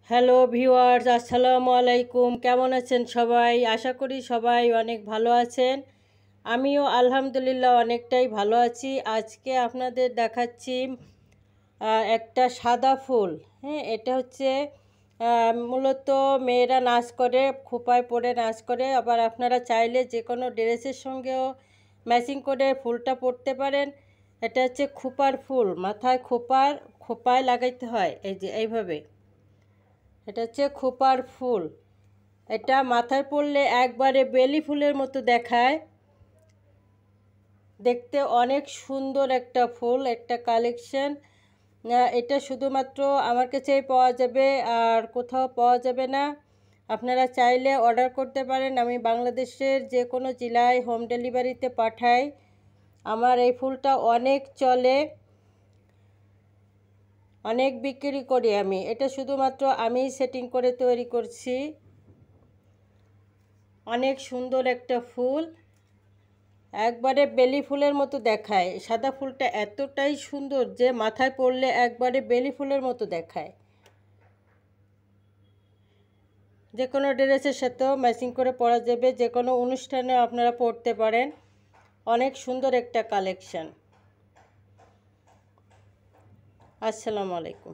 Hello viewers, আসসালামু আলাইকুম। কেমন আছেন সবাই? আশা করি সবাই অনেক ভালো আছেন। আমিও আলহামদুলিল্লাহ অনেকটাই ভালো আছি। আজকে আপনাদের দেখাচ্ছি একটা সাদা ফুল। হ্যাঁ, এটা হচ্ছে মূলত মেয়েরা নাচ করে, খোঁপায় পরে নাচ করে। আবার আপনারা চাইলে যে কোনো ড্রেসের সঙ্গেও ম্যাচিং করে ফুলটা পরতে পারেন। এটা হচ্ছে খোঁপার ফুল, মাথায় খোঁপায় লাগাইতে হয়, এই যে এইভাবে। এটা হচ্ছে খোঁপার ফুল। এটা মাথায় পড়লে একবারে বেলি ফুলের মতো দেখায়, দেখতে অনেক সুন্দর একটা ফুল, একটা কালেকশন। এটা শুধুমাত্র আমার কাছেই পাওয়া যাবে, আর কোথাও পাওয়া যাবে না। আপনারা চাইলে অর্ডার করতে পারেন। আমি বাংলাদেশের যে কোনো জেলায় হোম ডেলিভারিতে পাঠাই। আমার এই ফুলটা অনেক চলে, অনেক বিক্রি করি আমি। এটা শুধুমাত্র আমি সেটিং করে তৈরি করছি। অনেক সুন্দর একটা ফুল, একবারে বেলি ফুলের মতো দেখায়। সাদা ফুলটা এতটাই সুন্দর যে মাথায় পড়লে একবারে বেলি ফুলের মতো দেখায়। যে কোনো ড্রেসের সাথেও ম্যাচিং করে পরা যাবে, যে কোনো অনুষ্ঠানে আপনারা পরতে পারেন। অনেক সুন্দর একটা কালেকশন। আসসালামু আলাইকুম।